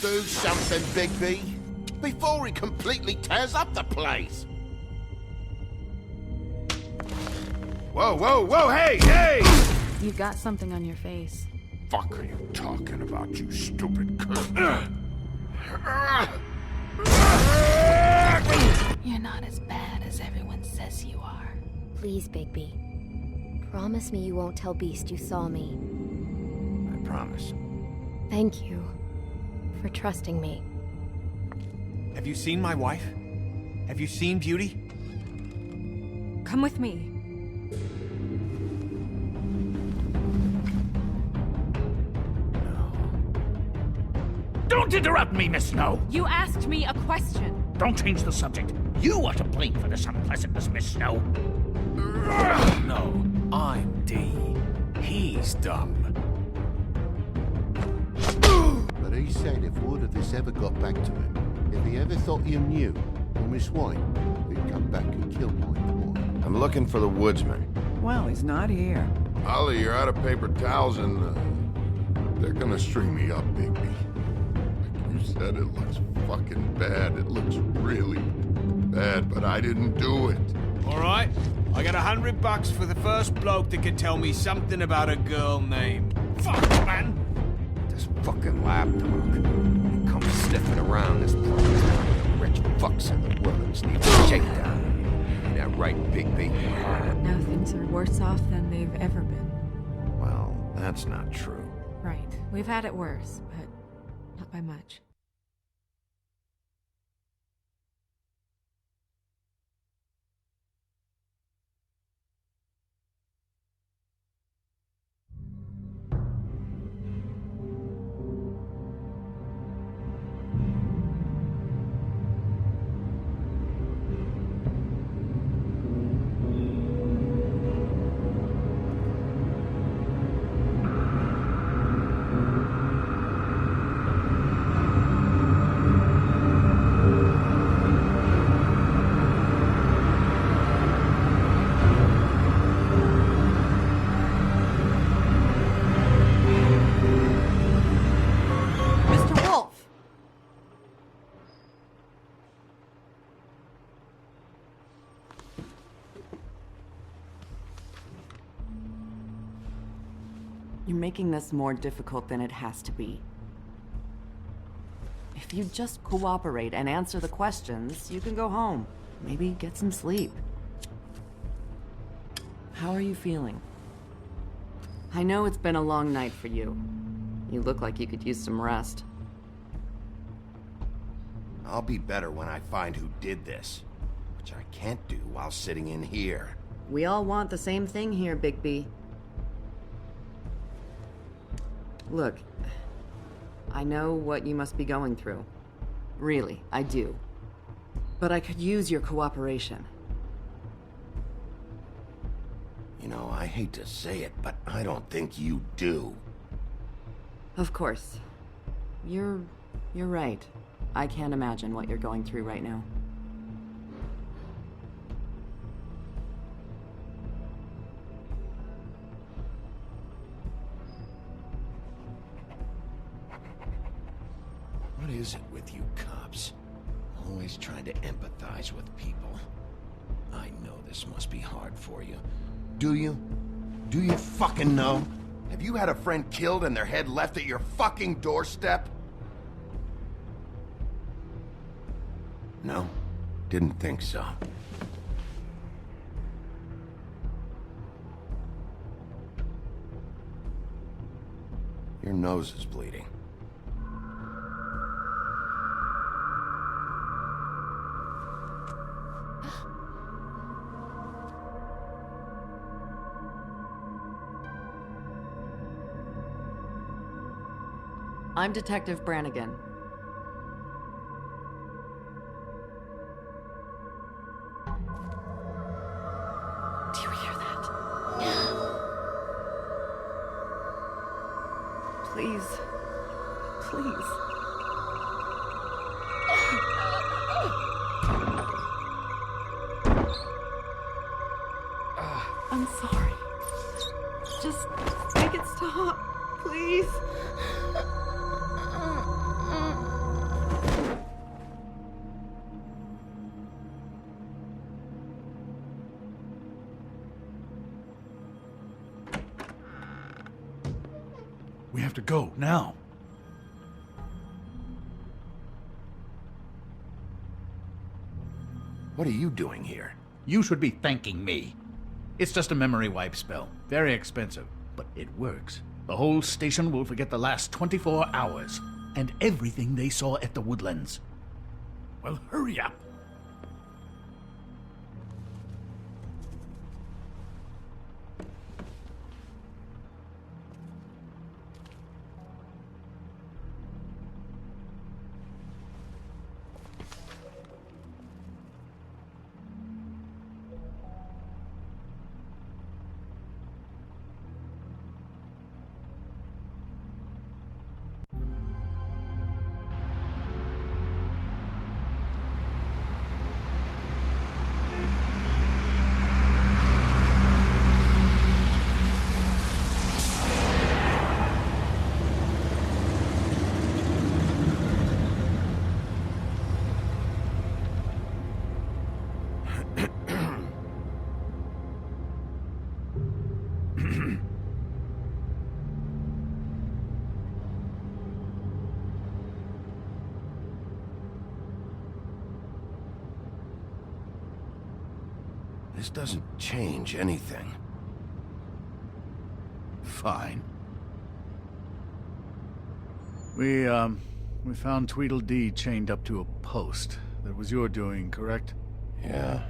Do something, Bigby, before he completely tears up the place. Whoa, whoa, whoa, hey, hey! You've got something on your face. Fuck are you talking about, you stupid cunt? You're not as bad as everyone says you are. Please, Bigby. Promise me you won't tell Beast you saw me. I promise. Thank you for trusting me. Have you seen my wife? Have you seen Beauty? Come with me. Don't interrupt me, Miss Snow! You asked me a question. Don't change the subject. You are to blame for this unpleasantness, Miss Snow. No, I'm D. He's dumb. But he said if word of this ever got back to him, if he ever thought you knew, or Miss White, he'd come back and kill my boy. I'm looking for the woodsman. Well, he's not here. Ollie, you're out of paper towels and they're gonna string me up, Bigby. Like you said, it looks fucking bad. It looks really bad, but I didn't do it. All right, I got $100 for the first bloke that can tell me something about a girl named. Fuck, man! This fucking lapdog. He comes sniffing around this place. The rich fucks in the woods need a shakedown. Ain't that right, Bigby? Now things are worse off than they've ever been. Well, that's not true. Right. We've had it worse, but not by much. You're making this more difficult than it has to be. If you just cooperate and answer the questions, you can go home. Maybe get some sleep. How are you feeling? I know it's been a long night for you. You look like you could use some rest. I'll be better when I find who did this, which I can't do while sitting in here. We all want the same thing here, Bigby. Look, I know what you must be going through. Really, I do. But I could use your cooperation. You know, I hate to say it, but I don't think you do. Of course. You're right. I can't imagine what you're going through right now. What is it with you cops? Always trying to empathize with people. I know this must be hard for you. Do you? Do you fucking know? Have you had a friend killed and their head left at your fucking doorstep? No? Didn't think so. Your nose is bleeding. I'm Detective Brannigan. Do you hear that? Please. Please. I'm sorry. Just make it stop, please. We have to go, now. What are you doing here? You should be thanking me. It's just a memory wipe spell. Very expensive, but it works. The whole station will forget the last 24 hours and everything they saw at the Woodlands. Well, hurry up. This doesn't change anything. Fine. We found Tweedledee chained up to a post. That was your doing, correct? Yeah.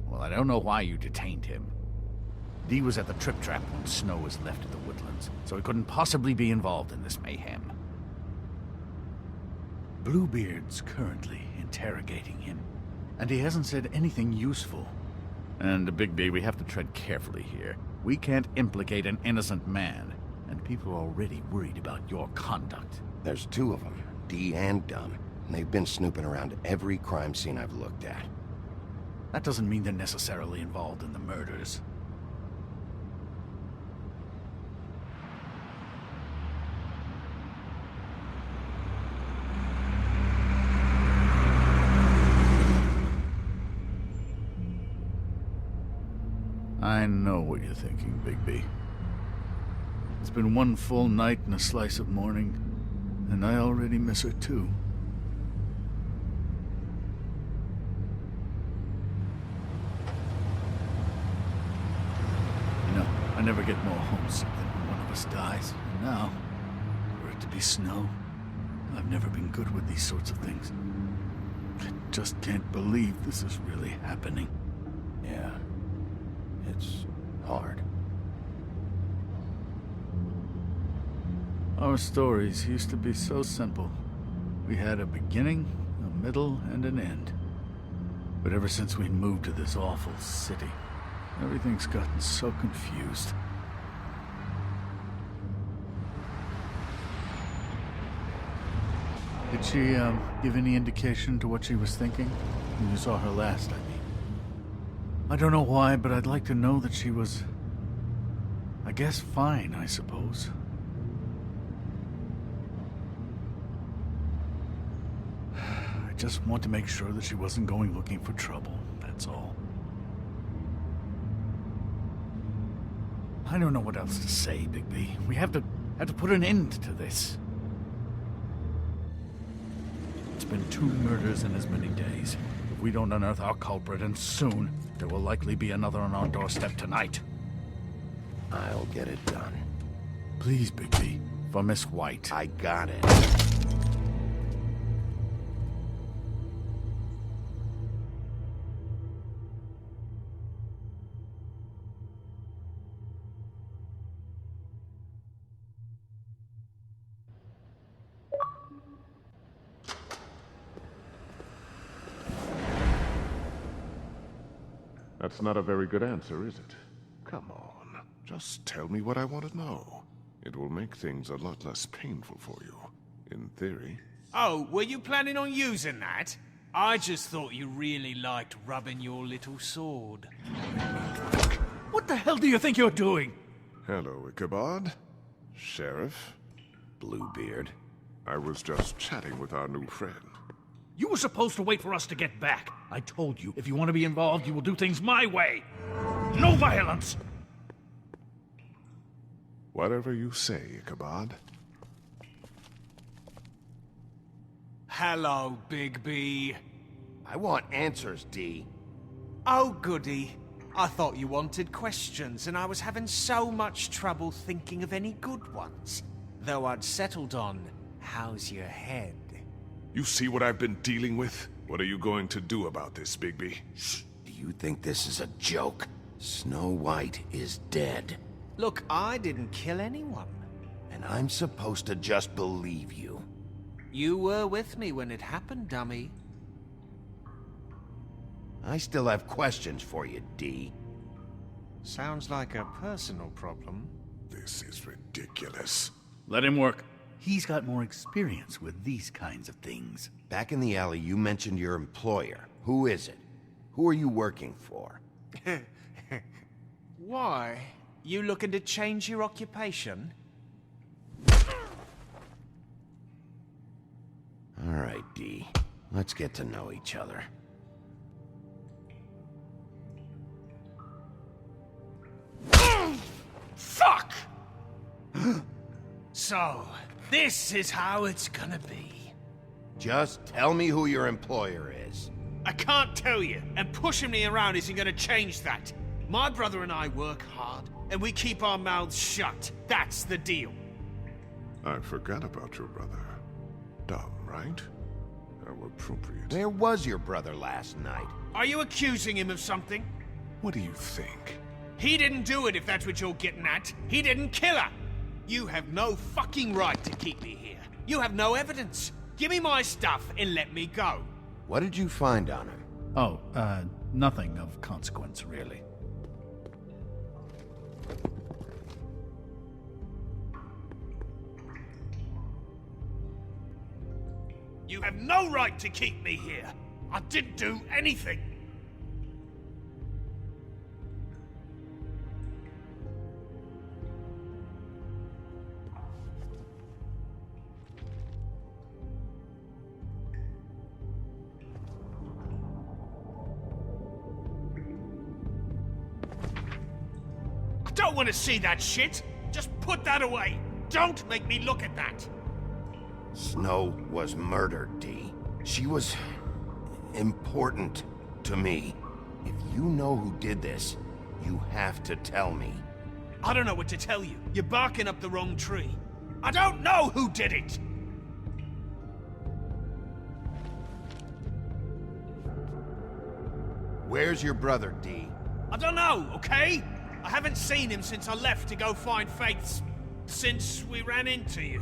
Well, I don't know why you detained him. Dee was at the Trip Trap when Snow was left at the Woodlands, so he couldn't possibly be involved in this mayhem. Bluebeard's currently interrogating him, and he hasn't said anything useful. And, Bigby, we have to tread carefully here. We can't implicate an innocent man, and people are already worried about your conduct. There's two of them, Dee and Dunn, and they've been snooping around every crime scene I've looked at. That doesn't mean they're necessarily involved in the murders. I know what you're thinking, Bigby. It's been one full night and a slice of morning, and I already miss her too. You know, I never get more homesick than when one of us dies. And now, for it to be Snow, I've never been good with these sorts of things. I just can't believe this is really happening. Yeah. It's hard. Our stories used to be so simple. We had a beginning, a middle, and an end. But ever since we moved to this awful city, everything's gotten so confused. Did she, give any indication to what she was thinking? When you saw her last, I mean. I don't know why, but I'd like to know that she was, I guess, fine, I suppose. I just want to make sure that she wasn't going looking for trouble, that's all. I don't know what else to say, Bigby. We have to put an end to this. It's been 2 murders in as many days. If we don't unearth our culprit, and soon, there will likely be another on our doorstep tonight. I'll get it done. Please, Bigby, for Miss White. I got it. That's not a very good answer, is it? Come on, just tell me what I want to know. It will make things a lot less painful for you, in theory. Oh, were you planning on using that? I just thought you really liked rubbing your little sword. What the hell do you think you're doing? Hello, Ichabod. Sheriff. Bluebeard. I was just chatting with our new friend. You were supposed to wait for us to get back. I told you, if you want to be involved, you will do things my way. No violence! Whatever you say, Ichabod. Hello, Bigby. I want answers, D. Oh, goody. I thought you wanted questions, and I was having so much trouble thinking of any good ones. Though I'd settled on, how's your head? You see what I've been dealing with? What are you going to do about this, Bigby? Do you think this is a joke? Snow White is dead. Look, I didn't kill anyone. And I'm supposed to just believe you. You were with me when it happened, dummy. I still have questions for you, D. Sounds like a personal problem. This is ridiculous. Let him work. He's got more experience with these kinds of things. Back in the alley, you mentioned your employer. Who is it? Who are you working for? Why? You looking to change your occupation? All right, D. Let's get to know each other. Fuck! So, this is how it's gonna be. Just tell me who your employer is. I can't tell you, and pushing me around isn't gonna change that. My brother and I work hard, and we keep our mouths shut. That's the deal. I forgot about your brother. Dumb, right? How appropriate. Where was your brother last night? Are you accusing him of something? What do you think? He didn't do it, if that's what you're getting at. He didn't kill her. You have no fucking right to keep me here. You have no evidence. Give me my stuff and let me go. What did you find on him? Oh, nothing of consequence, really. You have no right to keep me here. I didn't do anything. I don't want to see that shit. Just put that away. Don't make me look at that. Snow was murdered, D. She was important to me. If you know who did this, you have to tell me. I don't know what to tell you. You're barking up the wrong tree. I don't know who did it! Where's your brother, D? I don't know, okay? I haven't seen him since I left to go find Faith's... since we ran into you.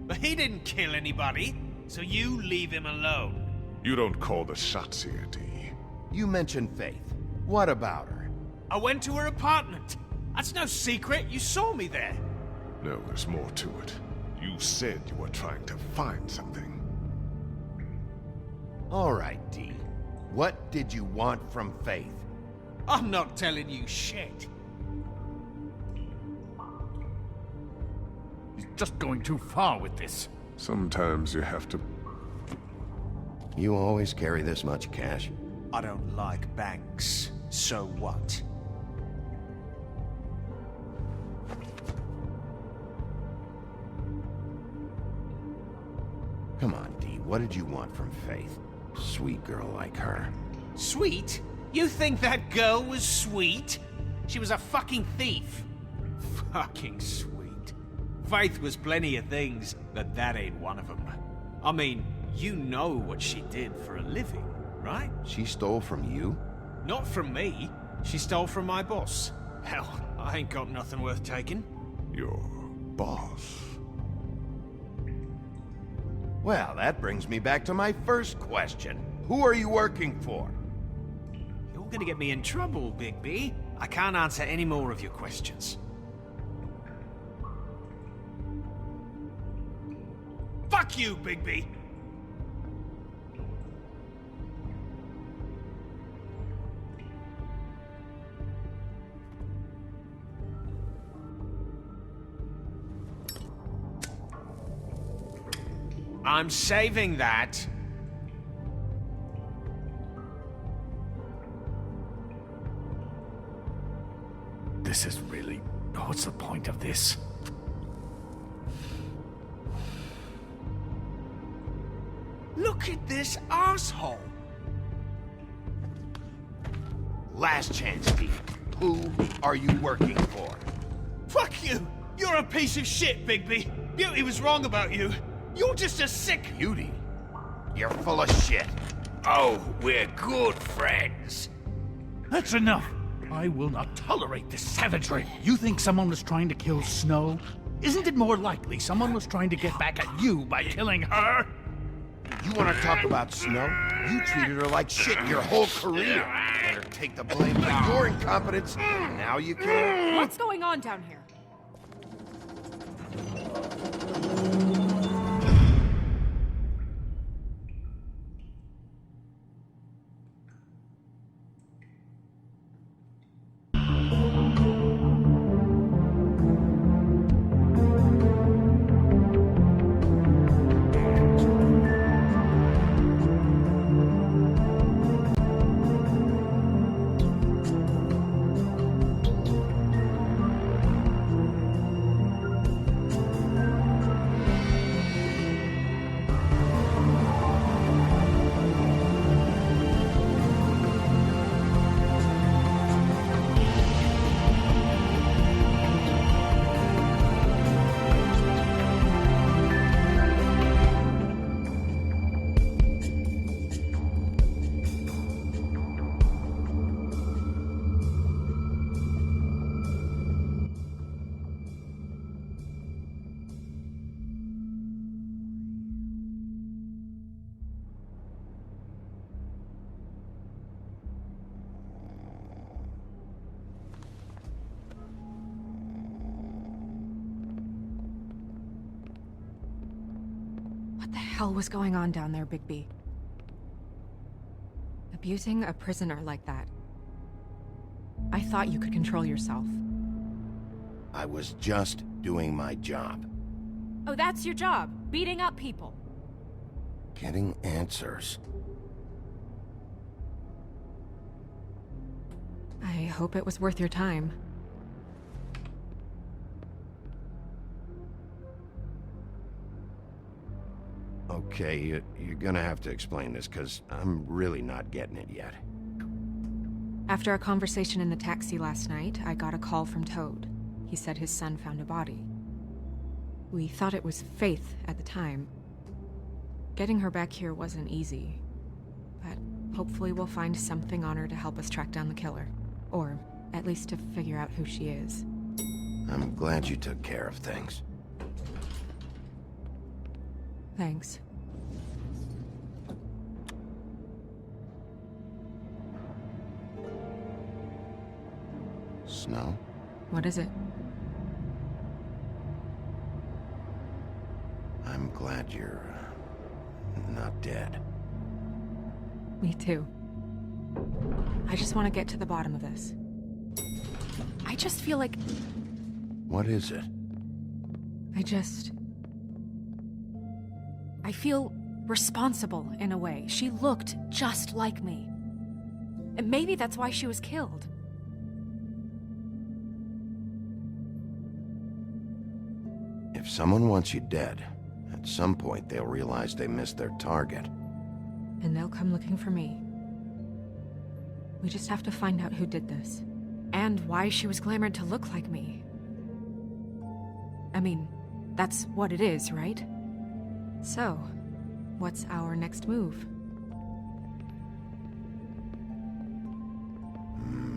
But he didn't kill anybody, so you leave him alone. You don't call the shots here, D. You mentioned Faith. What about her? I went to her apartment. That's no secret. You saw me there. No, there's more to it. You said you were trying to find something. All right, D. What did you want from Faith? I'm not telling you shit. He's just going too far with this. Sometimes you have to... You always carry this much cash? I don't like banks. So what? Come on, D. What did you want from Faith? Sweet girl like her. Sweet? You think that girl was sweet? She was a fucking thief. Fucking sweet. Faith was plenty of things, but that ain't one of them. I mean, you know what she did for a living, right? She stole from you? Not from me. She stole from my boss. Hell, I ain't got nothing worth taking. Your boss. Well, that brings me back to my first question. Who are you working for? You're gonna get me in trouble, Bigby. I can't answer any more of your questions. Fuck you, Bigby! I'm saving that. This is really... What's the point of this? Look at this asshole. Last chance, Pete. Who are you working for? Fuck you! You're a piece of shit, Bigby. Beauty was wrong about you. You're just a sick... Beauty? You're full of shit. Oh, we're good friends. That's enough. I will not tolerate this savagery. You think someone was trying to kill Snow? Isn't it more likely someone was trying to get back at you by killing her? You want to talk about Snow? You treated her like shit your whole career. Better take the blame for your incompetence. Now you can. What's going on down here? What the hell was going on down there, Bigby? Abusing a prisoner like that. I thought you could control yourself. I was just doing my job. Oh, that's your job, beating up people. Getting answers. I hope it was worth your time. Okay, you're gonna have to explain this, because I'm really not getting it yet. After a conversation in the taxi last night, I got a call from Toad. He said his son found a body. We thought it was Faith at the time. Getting her back here wasn't easy, but hopefully we'll find something on her to help us track down the killer. Or at least to figure out who she is. I'm glad you took care of things. Thanks. Snow? What is it? I'm glad you're not dead. Me too. I just want to get to the bottom of this. I just feel like... What is it? I feel responsible in a way. She looked just like me. And maybe that's why she was killed. If someone wants you dead, at some point they'll realize they missed their target. And they'll come looking for me. We just have to find out who did this. And why she was glamored to look like me. I mean, that's what it is, right? So, what's our next move?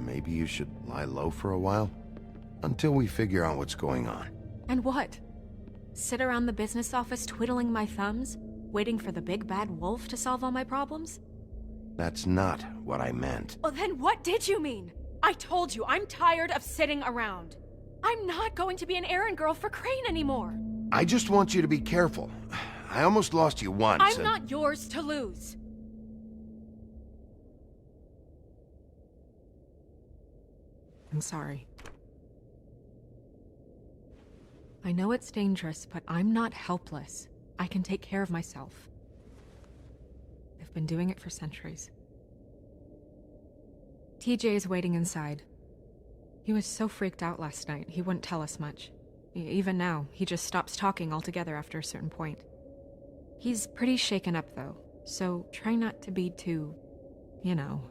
Maybe you should lie low for a while? Until we figure out what's going on. And what? Sit around the business office twiddling my thumbs, waiting for the big bad wolf to solve all my problems? That's not what I meant. Well, then what did you mean? I told you, I'm tired of sitting around. I'm not going to be an errand girl for Crane anymore. I just want you to be careful. I almost lost you once. I'm not yours to lose. I'm sorry. I know it's dangerous, but I'm not helpless. I can take care of myself. I've been doing it for centuries. TJ is waiting inside. He was so freaked out last night, he wouldn't tell us much. Even now, he just stops talking altogether after a certain point. He's pretty shaken up, though. So try not to be too, you know,